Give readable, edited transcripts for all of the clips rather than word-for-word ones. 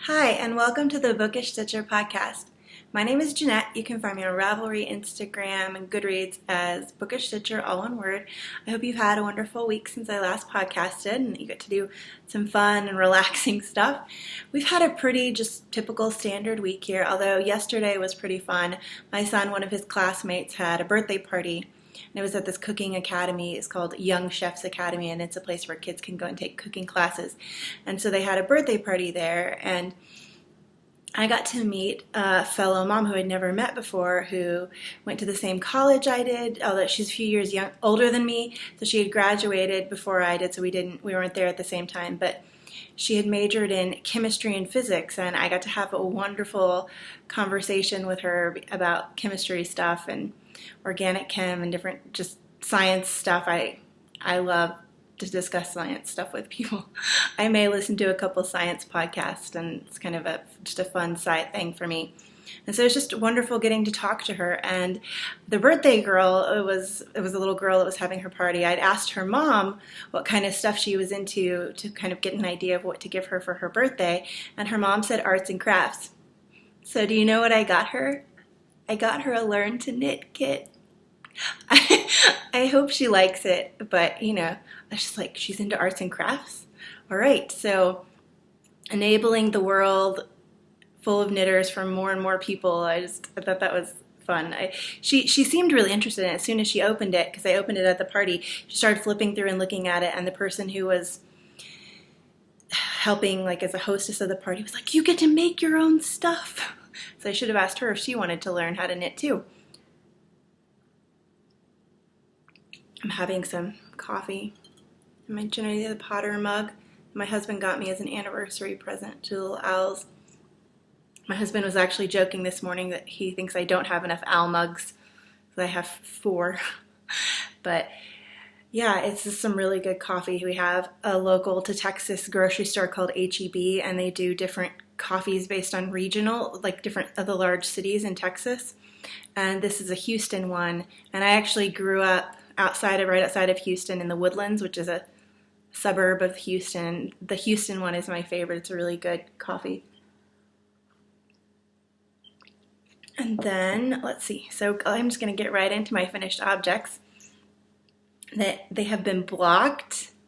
Hi, and welcome to the BookishStitcher podcast. My name is Jeanette. You can find me on Ravelry, Instagram, and Goodreads as BookishStitcher, all one word. I hope you've had a wonderful week since I last podcasted and you get to do some fun and relaxing stuff. We've had a pretty just typical standard week here, although yesterday was pretty fun. My son, one of his classmates, had a birthday party. And it was at this cooking academy. It's called Young Chefs Academy, and it's a place where kids can go and take cooking classes. And so they had a birthday party there, and I got to meet a fellow mom who I'd never met before, who went to the same college I did, although she's a few years older than me. So she had graduated before I did, so we weren't there at the same time. But she had majored in chemistry and physics, and I got to have a wonderful conversation with her about chemistry stuff and organic chem and different just science stuff. I love to discuss science stuff with people. I may listen to a couple science podcasts, and it's kind of just a fun side thing for me. And so it's just wonderful getting to talk to her. And the birthday girl, it was a little girl that was having her party. I'd asked her mom what kind of stuff she was into to kind of get an idea of what to give her for her birthday. And her mom said arts and crafts. So do you know what I got her? I got her a Learn to Knit kit. I hope she likes it, but I was just like, she's into arts and crafts? All right, so enabling the world full of knitters for more and more people. I thought that was fun. She seemed really interested in it as soon as she opened it, because I opened it at the party. She started flipping through and looking at it, and the person who was helping, like as a hostess of the party, was like, you get to make your own stuff. So I should have asked her if she wanted to learn how to knit too. I'm having some coffee in my Jenny the Potter mug. My husband got me as an anniversary present, two little owls. My husband was actually joking this morning that he thinks I don't have enough owl mugs, because I have 4. But yeah, it's just some really good coffee. We have a local to Texas grocery store called HEB, and they do different coffees based on regional, like different of the large cities in Texas. And this is a Houston one. And I actually grew up right outside of Houston in the Woodlands, which is a suburb of Houston. The Houston one is my favorite. It's a really good coffee. And then, let's see. So I'm just going to get right into my finished objects. They have been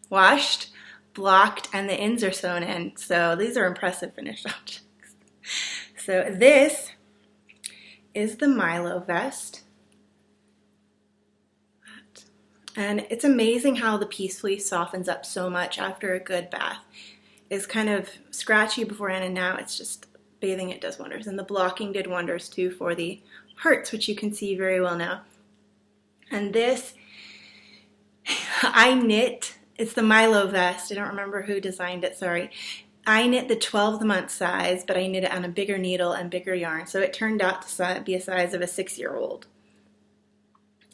washed, blocked, and the ends are sewn in. So these are impressive finished objects. So this is the Milo Vest. And it's amazing how the piece fleece softens up so much after a good bath. It's kind of scratchy beforehand, and now it's just bathing it does wonders. And the blocking did wonders too for the hearts, which you can see very well now. And this, I knit, it's the Milo Vest. I don't remember who designed it, sorry. I knit the 12-month size, but I knit it on a bigger needle and bigger yarn. So it turned out to be a size of a 6-year-old.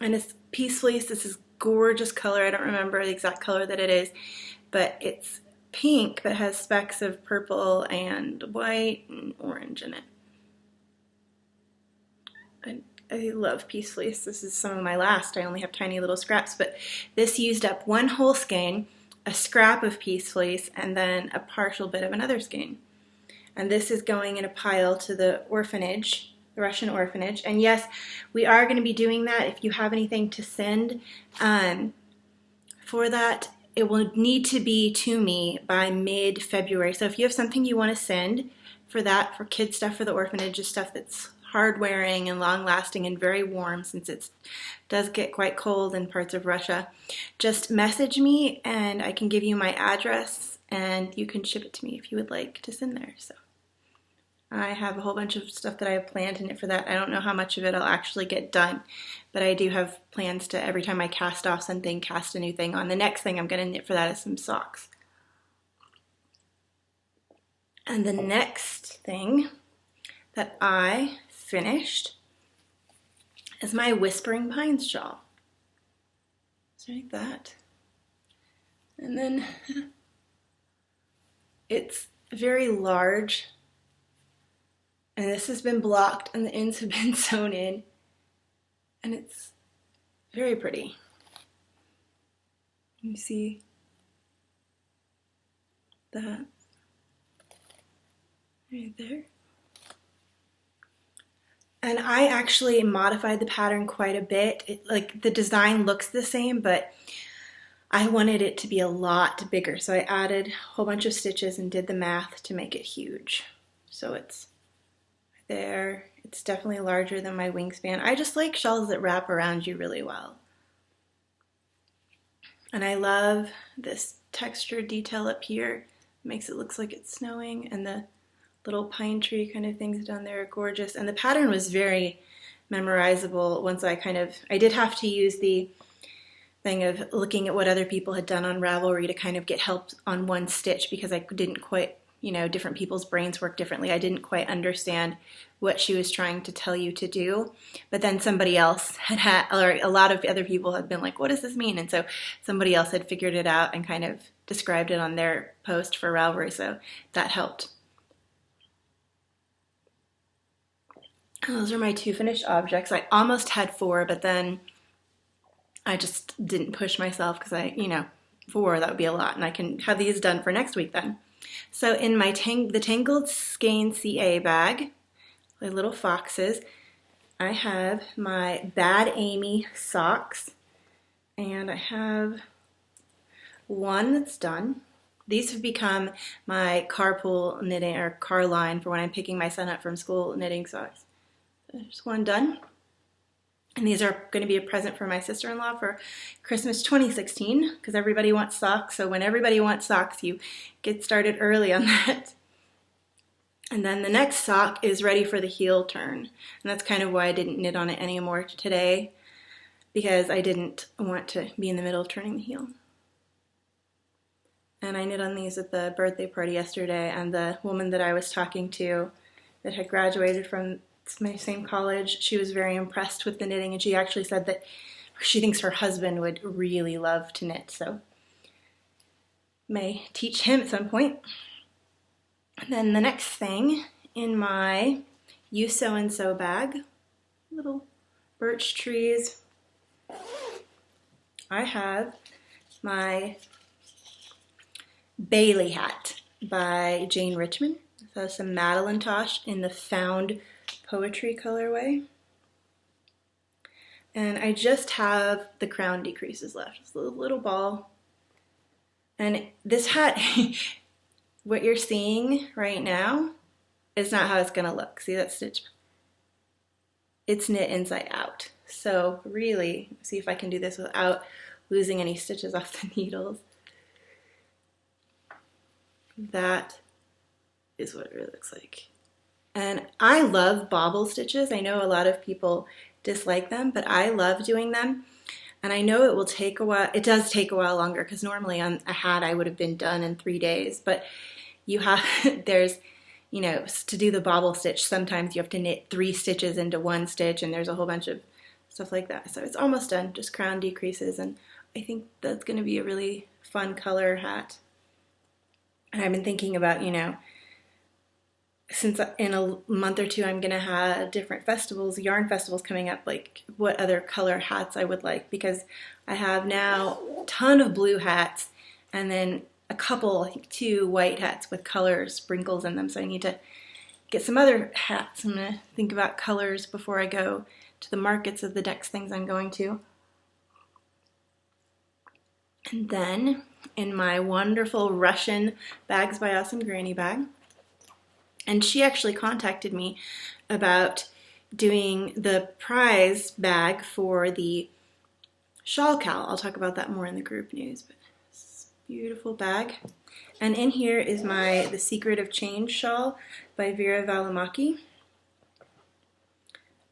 And it's piece fleece. This is gorgeous color. I don't remember the exact color that it is, but it's pink, but it has specks of purple and white and orange in it. I love piece fleece. This is some of my last. I only have tiny little scraps, but this used up one whole skein, a scrap of piece fleece, and then a partial bit of another skein. And this is going in a pile to the orphanage, the Russian orphanage. And yes, we are going to be doing that. If you have anything to send for that, it will need to be to me by mid-February. So if you have something you want to send for that, for kid stuff for the orphanage, just stuff that's hard wearing and long lasting and very warm, since it does get quite cold in parts of Russia, just message me and I can give you my address and you can ship it to me if you would like to send there. So I have a whole bunch of stuff that I have planned in it for that. I don't know how much of it I'll actually get done, but I do have plans to, every time I cast off something, cast a new thing on. The next thing I'm going to knit for that is some socks. And the next thing that I finished is my Whispering Pines shawl. So like that. And then it's very large. And this has been blocked and the ends have been sewn in. And it's very pretty. You see that? right there. And I actually modified the pattern quite a bit. Like the design looks the same, but I wanted it to be a lot bigger. So I added a whole bunch of stitches and did the math to make it huge. So it's there. It's definitely larger than my wingspan. I just like shawls that wrap around you really well. And I love this textured detail up here. It makes it look like it's snowing, and the little pine tree kind of things down there are gorgeous. And the pattern was very memorizable once I did have to use the thing of looking at what other people had done on Ravelry to kind of get help on one stitch, because I didn't quite, different people's brains work differently. I didn't quite understand what she was trying to tell you to do. But then somebody else or a lot of other people had been like, what does this mean? And so somebody else had figured it out and kind of described it on their post for Ravelry. So that helped. Those are my 2 finished objects. I almost had 4, but then I just didn't push myself because 4, that would be a lot. And I can have these done for next week then. So in my the Tangled Skein CA bag, my little foxes, I have my Bad Amy socks. And I have one that's done. These have become my carpool knitting or car line for when I'm picking my son up from school knitting socks. There's one done. And these are going to be a present for my sister-in-law for Christmas 2016, because everybody wants socks. So when everybody wants socks, you get started early on that. And then the next sock is ready for the heel turn. And that's kind of why I didn't knit on it anymore today, because I didn't want to be in the middle of turning the heel. And I knit on these at the birthday party yesterday, and the woman that I was talking to that had graduated from my same college, she was very impressed with the knitting, and she actually said that she thinks her husband would really love to knit, so may teach him at some point. And then the next thing in my You Sew and Sew bag, little birch trees, I have my Bailey hat by Jane Richmond. So some Madeline Tosh in the Found Poetry colorway. And I just have the crown decreases left. It's a little ball. And this hat, what you're seeing right now, is not how it's going to look. See that stitch? It's knit inside out. So really, see if I can do this without losing any stitches off the needles. That is what it really looks like. And I love bobble stitches. I know a lot of people dislike them, but I love doing them. And I know it will take a while. It does take a while longer, because normally on a hat I would have been done in 3 days. But you have, there's, to do the bobble stitch, sometimes you have to knit 3 stitches into 1 stitch, and there's a whole bunch of stuff like that. So it's almost done, just crown decreases. And I think that's going to be a really fun color hat. And I've been thinking about, since in a month or 2 I'm going to have different festivals, yarn festivals coming up, like what other color hats I would like, because I have now a ton of blue hats and then a couple, I think 2 white hats with color sprinkles in them. So I need to get some other hats. I'm going to think about colors before I go to the markets of the next things I'm going to. And then in my wonderful Russian Bags by Awesome Granny bag, and she actually contacted me about doing the prize bag for the shawl cowl. I'll talk about that more in the group news, but it's a beautiful bag. And in here is my The Secret of Change shawl by Vera Valimaki.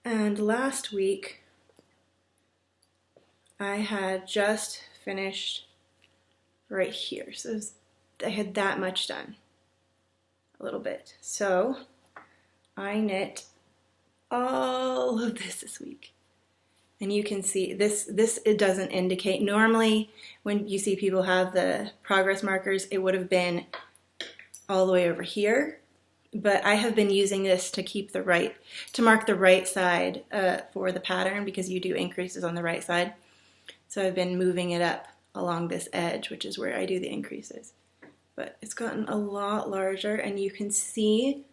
And last week I had just finished right here. So I had that much done. A little bit. So I knit all of this week. And you can see this it doesn't indicate. Normally when you see people have the progress markers, it would have been all the way over here. But I have been using this to mark the right side for the pattern, because you do increases on the right side. So I've been moving it up along this edge, which is where I do the increases. But it's gotten a lot larger, and you can see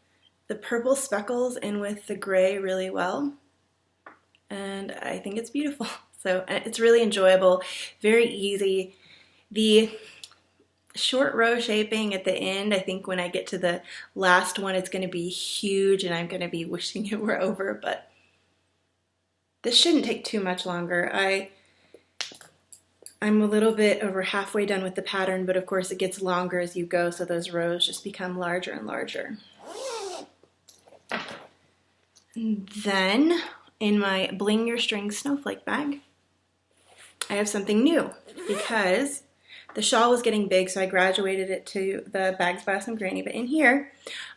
the purple speckles in with the gray really well, and I think it's beautiful. So it's really enjoyable, very easy. The short row shaping at the end, I think when I get to the last one, it's going to be huge and I'm going to be wishing it were over, but this shouldn't take too much longer. I'm a little bit over halfway done with the pattern, but of course it gets longer as you go, so those rows just become larger and larger. And then in my Bling Your String Snowflake bag, I have something new because the shawl was getting big, so I graduated it to the Bags by Awesome Granny. But in here,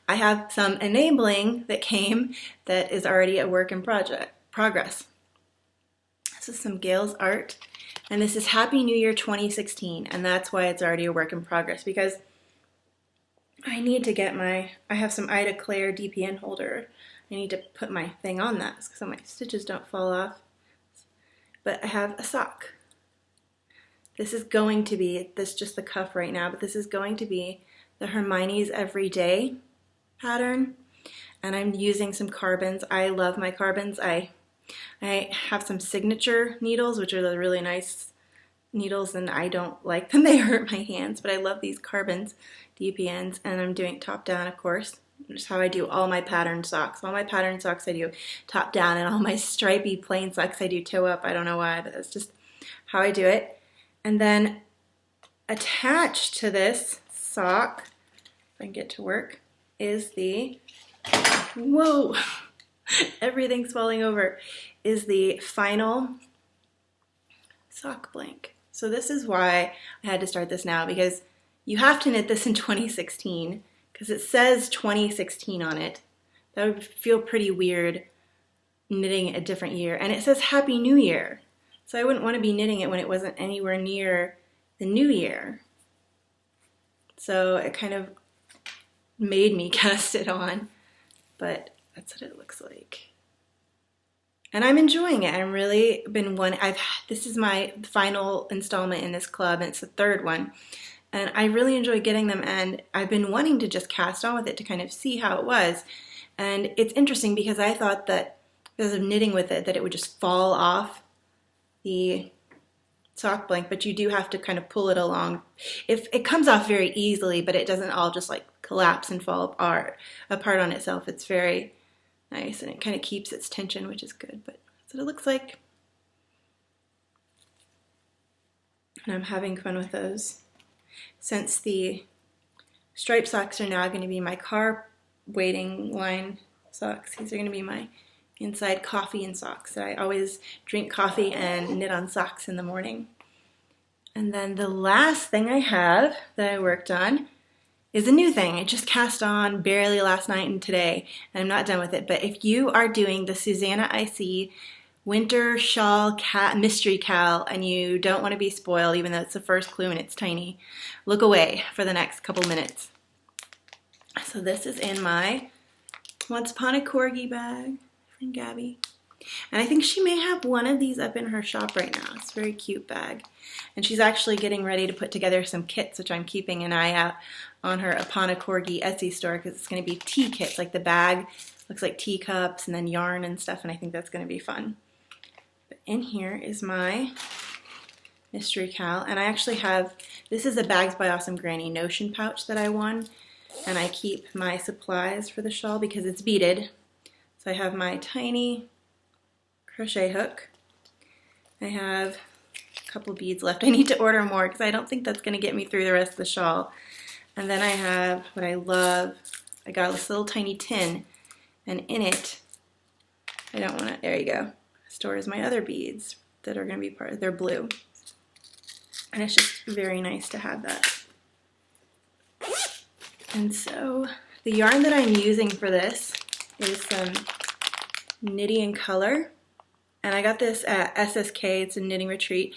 I have some enabling that came that is already a work in progress. This is some Gail's art, and this is Happy New Year 2016, and that's why it's already a work in progress, because I need to get I have some Ida Claire DPN holder. I need to put my thing on that so my stitches don't fall off. But I have a sock. This is going to be, this is just the cuff right now, but this is going to be the Hermione's Everyday pattern. And I'm using some carbons. I love my carbons. I have some signature needles, which are the really nice needles, and I don't like them. They hurt my hands, but I love these carbons, DPNs, and I'm doing top down, of course. Which is how I do all my pattern socks. All my pattern socks I do top down, and all my stripy plain socks I do toe up. I don't know why, but that's just how I do it. And then attached to this sock, if I can get to work, is the, whoa, everything's falling over, is the final sock blank. So this is why I had to start this now, because you have to knit this in 2016, because it says 2016 on it. That would feel pretty weird knitting a different year. And it says Happy New Year. So I wouldn't want to be knitting it when it wasn't anywhere near the new year. So it kind of made me cast it on, but that's what it looks like. And I'm enjoying it. I'm really been this is my final installment in this club, and it's the third one. And I really enjoy getting them, and I've been wanting to just cast on with it to kind of see how it was. And it's interesting because I thought that because of knitting with it that it would just fall off the sock blank, but you do have to kind of pull it along. If it comes off very easily, but it doesn't all just like collapse and fall apart on itself. It's very nice, and it kind of keeps its tension, which is good. But that's what it looks like. And I'm having fun with those. Since the striped socks are now going to be my car waiting line socks, these are going to be my inside coffee and socks. So I always drink coffee and knit on socks in the morning. And then the last thing I have that I worked on is a new thing. I just cast on barely last night and today, and I'm not done with it. But if you are doing the Susanna IC Winter Shawl Mystery Cal and you don't want to be spoiled, even though it's the first clue and it's tiny, look away for the next couple minutes. So this is in my Once Upon a Corgi bag from Gabby. And I think she may have one of these up in her shop right now. It's a very cute bag. And she's actually getting ready to put together some kits, which I'm keeping an eye out on her Upon a Corgi Etsy store, because it's going to be tea kits. Like the bag looks like teacups and then yarn and stuff, and I think that's going to be fun. But in here is my mystery cal, and I actually have, this is a Bags by Awesome Granny Notion pouch that I won, and I keep my supplies for the shawl because it's beaded. So I have my tiny crochet hook. I have a couple beads left. I need to order more because I don't think that's going to get me through the rest of the shawl. And then I have what I love. I got this little tiny tin, and in it, I don't want to, there you go, stores my other beads that are going to be they're blue. And it's just very nice to have that. And so the yarn that I'm using for this is some Knitty and Color. And I got this at SSK, it's a Knitting Retreat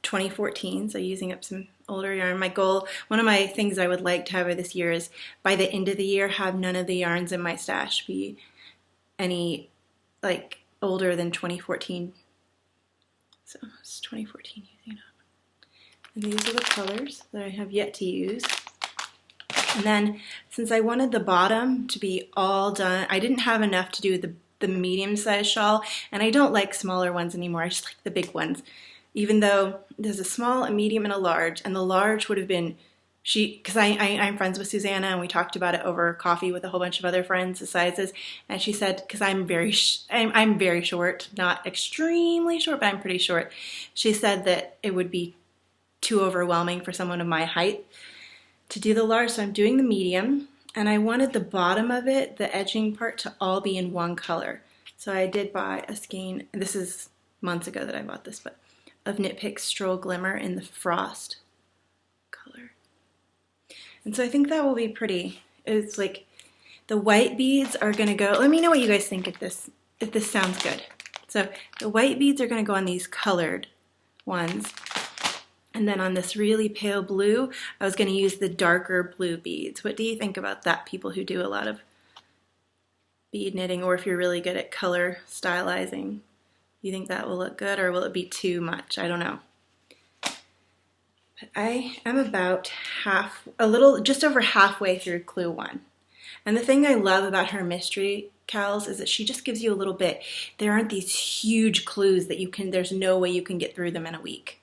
2014, so using up some older yarn. My goal, one of my things I would like to have this year is by the end of the year have none of the yarns in my stash be any like older than 2014. So it's 2014 using it up. And these are the colors that I have yet to use. And then since I wanted the bottom to be all done, I didn't have enough to do the medium-sized shawl, and I don't like smaller ones anymore. I just like the big ones. Even though there's a small, a medium, and a large, and the large would have been, because I'm friends with Susanna, and we talked about it over coffee with a whole bunch of other friends, the sizes, and she said, because I'm very short, not extremely short, but I'm pretty short, she said that it would be too overwhelming for someone of my height to do the large, so I'm doing the medium, and I wanted the bottom of it, the edging part, to all be in one color. So I did buy a skein, this is months ago that I bought this, but of Knit Pick Stroll Glimmer in the Frost color. And so I think that will be pretty. It's like the white beads are gonna go, let me know what you guys think if this sounds good. So the white beads are gonna go on these colored ones. And then on this really pale blue, I was gonna use the darker blue beads. What do you think about that, people who do a lot of bead knitting, or if you're really good at color stylizing? You think that will look good, or will it be too much? I don't know. But I am about just over halfway through Clue 1. And the thing I love about her mystery cowls is that she just gives you a little bit. There aren't these huge clues that there's no way you can get through them in a week.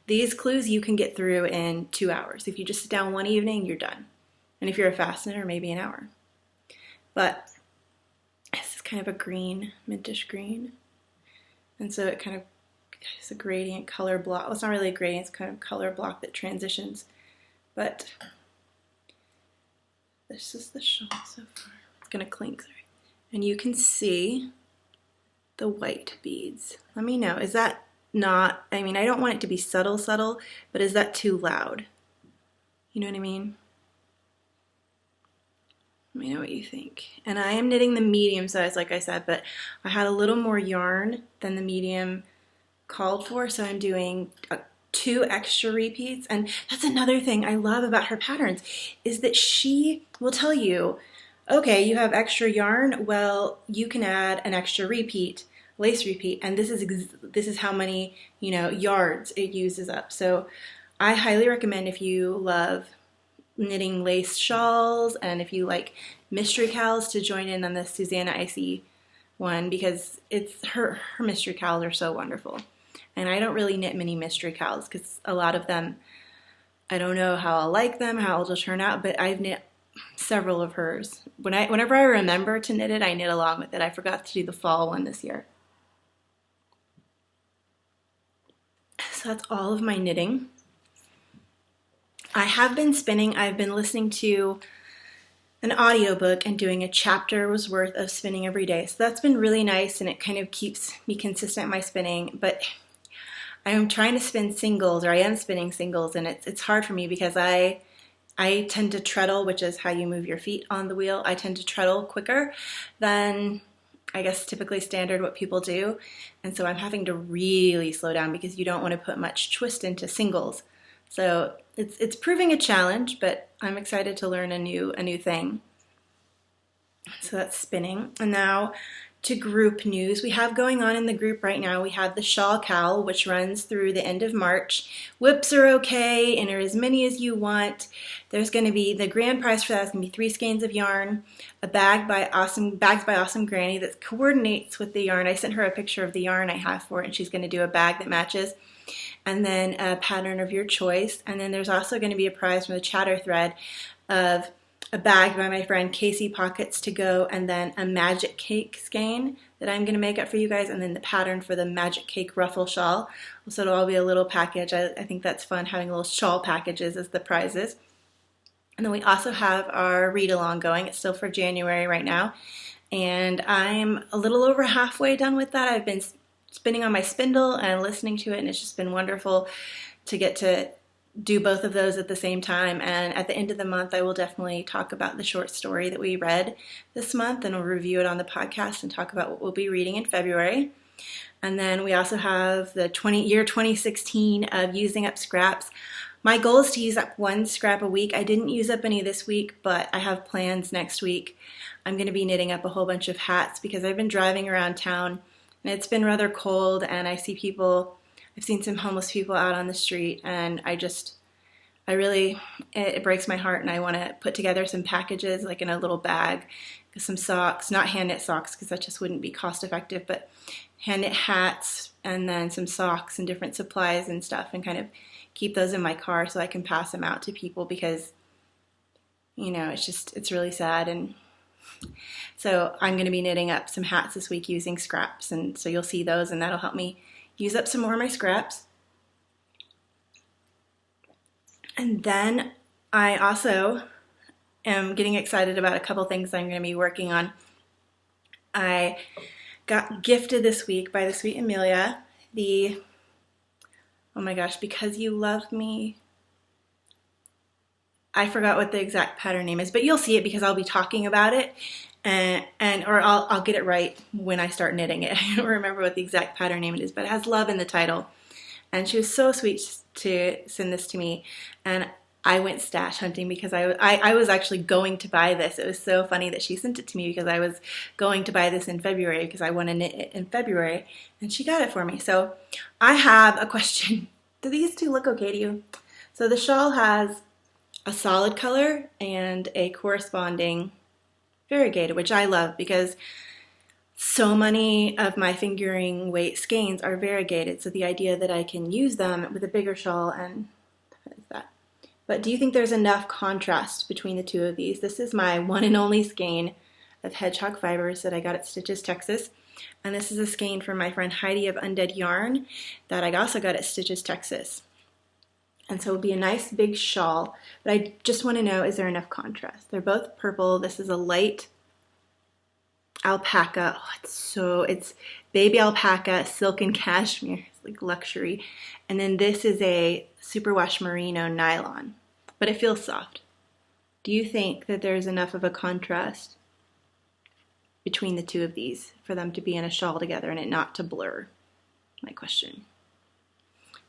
These clues you can get through in 2 hours. If you just sit down one evening, you're done. And if you're a fast knitter, maybe an hour. But this is kind of a green, mintish green. And so it kind of is a gradient color block. Well, it's not really a gradient, it's kind of color block that transitions. But this is the shawl so far. It's gonna clink, sorry. And you can see the white beads. Let me know, is that not, I mean, I don't want it to be subtle, but is that too loud? You know what I mean? Let me know what you think. And I am knitting the medium size, like I said, but I had a little more yarn than the medium called for, so I'm doing 2 extra repeats. And that's another thing I love about her patterns, is that she will tell you, okay, you have extra yarn, well, you can add an extra repeat, lace repeat, and this is how many, yards it uses up. So I highly recommend, if you love knitting lace shawls and if you like mystery cowls, to join in on the Susanna Icy one, because it's her mystery cowls are so wonderful. And I don't really knit many mystery cowls because a lot of them, I don't know how I'll like them, how it'll turn out, but I've knit several of hers. Whenever I remember to knit it, I knit along with it. I forgot to do the fall one this year. So that's all of my knitting. I have been spinning. I've been listening to an audiobook and doing a chapter's worth of spinning every day. So that's been really nice, and it kind of keeps me consistent in my spinning. But I am trying to spin singles, or I am spinning singles, and it's hard for me because I tend to treadle, which is how you move your feet on the wheel. I tend to treadle quicker than, I guess, typically standard what people do. And so I'm having to really slow down because you don't want to put much twist into singles. So it's proving a challenge, but I'm excited to learn a new thing. So that's spinning. And now to group news. We have going on in the group right now, we have the shawl cowl, which runs through the end of March. Whips are okay, enter as many as you want. There's going to be, the grand prize for that is going to be 3 skeins of yarn, a bag by Awesome Granny that coordinates with the yarn. I sent her a picture of the yarn I have for it, and she's going to do a bag that matches. And then a pattern of your choice. And then there's also going to be a prize from the chatter thread of a bag by my friend Casey Pockets to go, and then a magic cake skein that I'm going to make up for you guys, and then the pattern for the magic cake ruffle shawl. So it'll all be a little package. I think that's fun, having little shawl packages as the prizes. And then we also have our read-along going. It's still for January right now. And I'm a little over halfway done with that. I've been spinning on my spindle and listening to it, and it's just been wonderful to get to do both of those at the same time. And at the end of the month, I will definitely talk about the short story that we read this month, and I'll review it on the podcast and talk about what we'll be reading in February. And then we also have the year 2016 of using up scraps. My goal is to use up 1 scrap a week. I didn't use up any this week, but I have plans next week. I'm going to be knitting up a whole bunch of hats because I've been driving around town and it's been rather cold, and I've seen some homeless people out on the street, and it breaks my heart, and I want to put together some packages, like in a little bag, some socks, not hand knit socks because that just wouldn't be cost effective, but hand knit hats, and then some socks and different supplies and stuff, and kind of keep those in my car so I can pass them out to people, because it's really sad. And so I'm going to be knitting up some hats this week using scraps, and so you'll see those, and that'll help me use up some more of my scraps. And then I also am getting excited about a couple things I'm going to be working on. I got gifted this week by the sweet Amelia oh my gosh, Because You Love Me. I forgot what the exact pattern name is, but you'll see it because I'll be talking about it, or I'll get it right when I start knitting it. I don't remember what the exact pattern name it is, but it has love in the title. And she was so sweet to send this to me, and I went stash hunting because I was actually going to buy this. It was so funny that she sent it to me because I was going to buy this in February because I want to knit it in February, and she got it for me. So I have a question. Do these two look okay to you? So the shawl has a solid color and a corresponding variegated, which I love because so many of my fingering weight skeins are variegated. So the idea that I can use them with a bigger shawl and that. But do you think there's enough contrast between the two of these? This is my one and only skein of hedgehog fibers that I got at Stitches, Texas. And this is a skein from my friend Heidi of Undead Yarn that I also got at Stitches, Texas. And so it'll be a nice big shawl. But I just want to know, is there enough contrast? They're both purple. This is a light alpaca. It's baby alpaca, silk and cashmere. It's like luxury. And then this is a superwash merino nylon, but it feels soft. Do you think that there's enough of a contrast between the two of these for them to be in a shawl together and it not to blur? My question.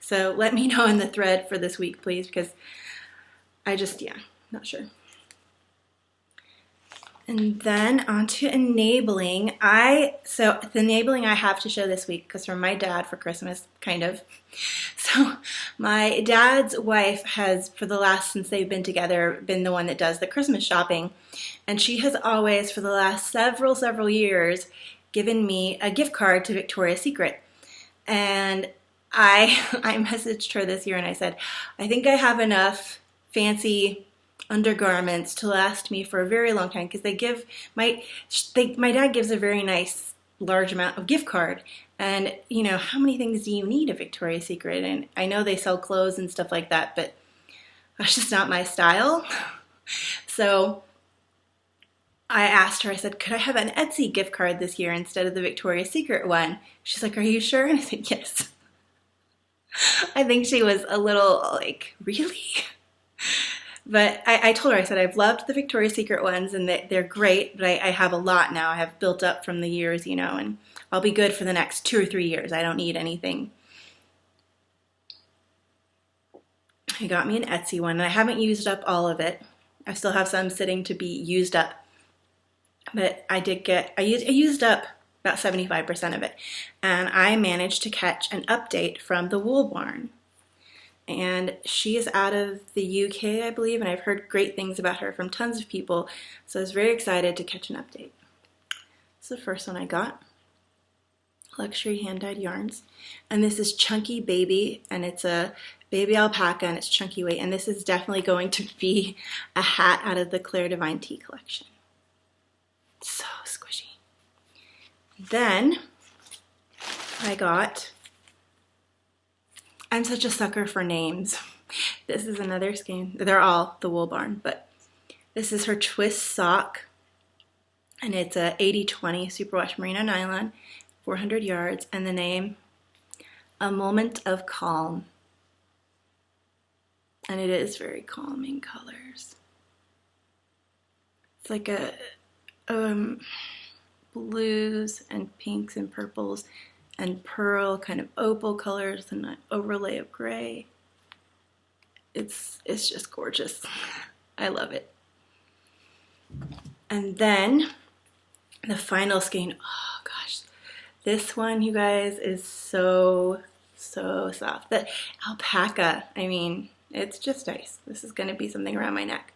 So let me know in the thread for this week, please, because not sure. And then on to enabling. So the enabling I have to show this week because from my dad for Christmas, kind of. So my dad's wife has, since they've been together, been the one that does the Christmas shopping. And she has always, for the last several years, given me a gift card to Victoria's Secret. And I messaged her this year and I said, I think I have enough fancy undergarments to last me for a very long time, because my dad gives a very nice large amount of gift card, and how many things do you need at Victoria's Secret? And I know they sell clothes and stuff like that, but that's just not my style. So I asked her, I said, could I have an Etsy gift card this year instead of the Victoria's Secret one? She's like, are you sure? And I said, yes. I think she was a little like, really? But I told her, I said, I've loved the Victoria's Secret ones and they're great, but I have a lot now. I have built up from the years, and I'll be good for the next 2 or 3 years. I don't need anything. He got me an Etsy one, and I haven't used up all of it. I still have some sitting to be used up. But I used up about 75% of it. And I managed to catch an update from the Wool Barn. And she is out of the UK, I believe, and I've heard great things about her from tons of people. So I was very excited to catch an update. This is the first one I got. Luxury hand-dyed yarns. And this is Chunky Baby, and it's a baby alpaca, and it's chunky weight. And this is definitely going to be a hat out of the Claire Divine Tea collection. It's so squishy. Then I'm such a sucker for names. This is another skein. They're all the Wool Barn, but this is her twist sock, and it's a 80/20 superwash merino nylon, 400 yards, and the name, A Moment of Calm. And it is very calming colors. It's like a blues and pinks and purples and pearl kind of opal colors and an overlay of gray. It's just gorgeous. I love it. And then the final skein, oh gosh, this one, you guys, is so soft. That alpaca, I mean, It's just nice. This is going to be something around my neck.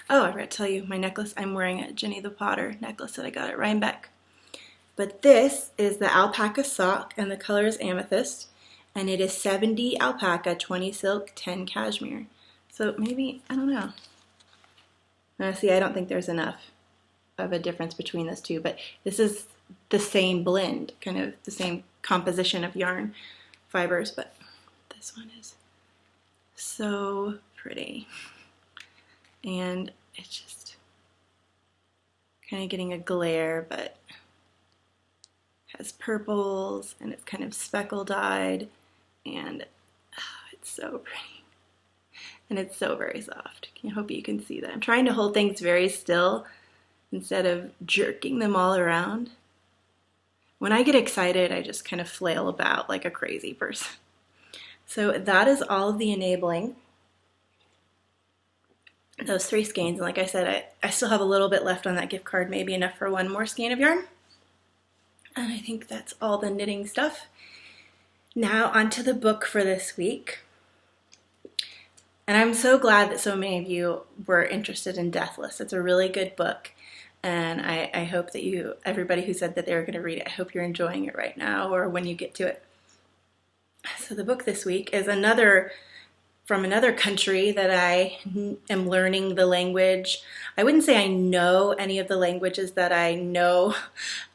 Oh, I forgot to tell you, my necklace, I'm wearing a Jenny the Potter necklace that I got at Rhinebeck. But this is the alpaca sock, and the color is amethyst, and it is 70 alpaca, 20 silk, 10 cashmere. So maybe, I don't know. See, I don't think there's enough of a difference between those two, but this is the same blend, kind of the same composition of yarn fibers, but this one is so pretty. And it's just kind of getting a glare, but has purples, and it's kind of speckle dyed, and it's so pretty. And it's so very soft. I hope you can see that. I'm trying to hold things very still instead of jerking them all around. When I get excited, I just kind of flail about like a crazy person. So that is all of the enabling. Those 3 skeins, and like I said, I still have a little bit left on that gift card, maybe enough for 1 more skein of yarn. And I think that's all the knitting stuff. Now onto the book for this week. And I'm so glad that so many of you were interested in Deathless. It's a really good book, and I hope that everybody who said that they were going to read it, I hope you're enjoying it right now or when you get to it. So the book this week is from another country that I am learning the language. I wouldn't say I know any of the languages that I know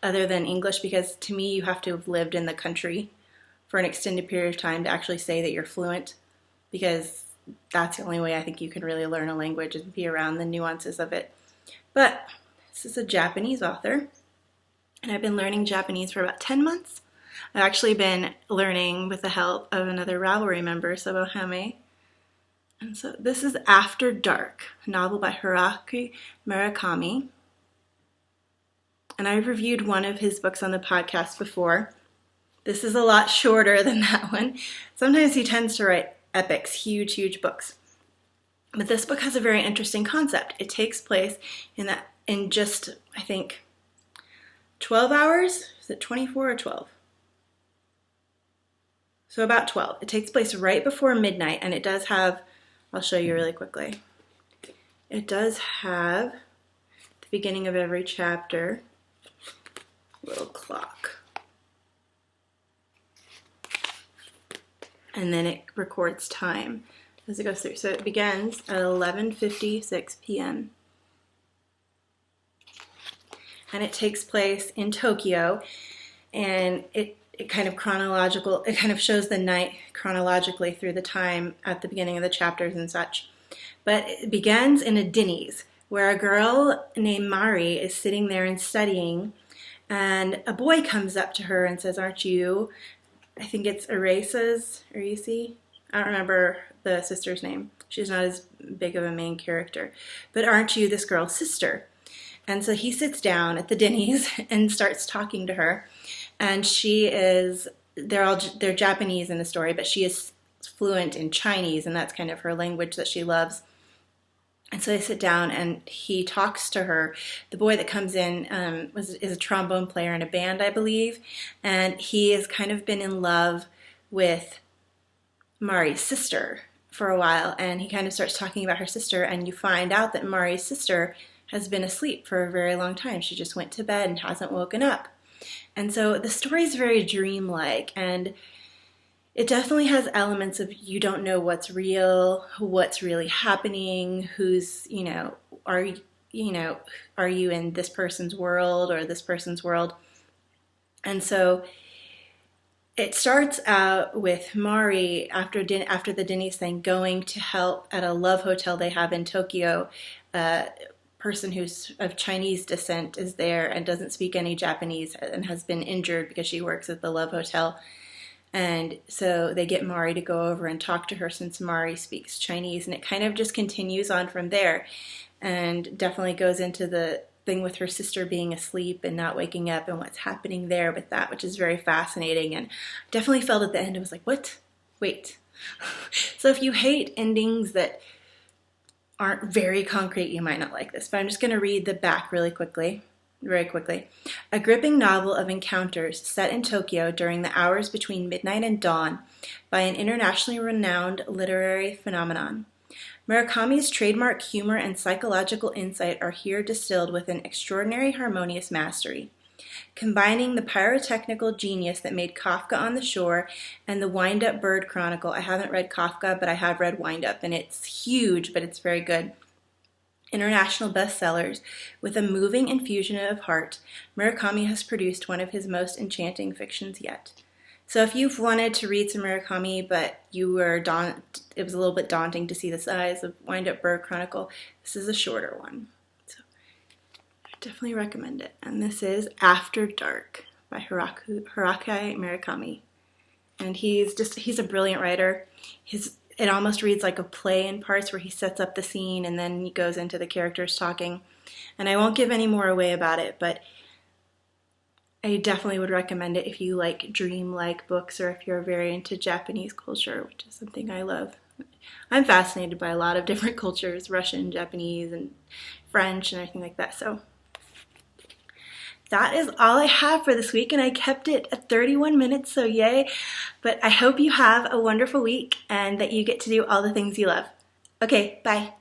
other than English, because to me you have to have lived in the country for an extended period of time to actually say that you're fluent, because that's the only way I think you can really learn a language and be around the nuances of it. But this is a Japanese author, and I've been learning Japanese for about 10 months. I've actually been learning with the help of another Ravelry member, Sabohame. And so this is After Dark, a novel by Haruki Murakami. And I've reviewed one of his books on the podcast before. This is a lot shorter than that one. Sometimes he tends to write epics, huge, huge books. But this book has a very interesting concept. It takes place in just, I think, 12 hours? Is it 24 or 12? So about 12. It takes place right before midnight, and it does have, I'll show you really quickly. It does have, at the beginning of every chapter, a little clock. And then it records time as it goes through. So it begins at 11:56 p.m. And it takes place in Tokyo, and it kind of shows the night chronologically through the time at the beginning of the chapters and such. But it begins in a Denny's, where a girl named Mari is sitting there and studying, and a boy comes up to her and says, "Aren't you," I think it's Erase? I don't remember the sister's name. She's not as big of a main character. But "aren't you this girl's sister?" And so he sits down at the Denny's and starts talking to her. And they're Japanese in the story, but she is fluent in Chinese, and that's kind of her language that she loves. And so they sit down, and he talks to her. The boy that comes in is a trombone player in a band, I believe, and he has kind of been in love with Mari's sister for a while, and he kind of starts talking about her sister, and you find out that Mari's sister has been asleep for a very long time. She just went to bed and hasn't woken up. And so the story is very dreamlike, and it definitely has elements of you don't know what's real, what's really happening, are you in this person's world or this person's world? And so it starts out with Mari, after the Denny's thing, going to help at a love hotel they have in Tokyo. A person who's of Chinese descent is there and doesn't speak any Japanese and has been injured because she works at the love hotel. And so they get Mari to go over and talk to her, since Mari speaks Chinese, and it kind of just continues on from there, and definitely goes into the thing with her sister being asleep and not waking up and what's happening there with that, which is very fascinating. And definitely felt at the end, I was like, what? Wait. So if you hate endings that aren't very concrete, you might not like this, but I'm just going to read the back really quickly. very quickly. A gripping novel of encounters set in Tokyo during the hours between midnight and dawn by an internationally renowned literary phenomenon. Murakami's trademark humor and psychological insight are here distilled with an extraordinary harmonious mastery, combining the pyrotechnical genius that made Kafka on the Shore and the Wind-Up Bird Chronicle. I haven't read Kafka, but I have read Wind-Up, and it's huge, but it's very good. International bestsellers, with a moving infusion of heart, Murakami has produced one of his most enchanting fictions yet. So if you've wanted to read some Murakami, but it was a little bit daunting to see the size of Wind-Up Bird Chronicle, this is a shorter one. So I definitely recommend it. And this is After Dark by Haruki Murakami. And he's a brilliant writer. It almost reads like a play in parts, where he sets up the scene and then he goes into the characters talking. And I won't give any more away about it, but I definitely would recommend it if you like dream-like books, or if you're very into Japanese culture, which is something I love. I'm fascinated by a lot of different cultures, Russian, Japanese, and French, and everything like that. So that is all I have for this week, and I kept it at 31 minutes, so yay. But I hope you have a wonderful week and that you get to do all the things you love. Okay, bye.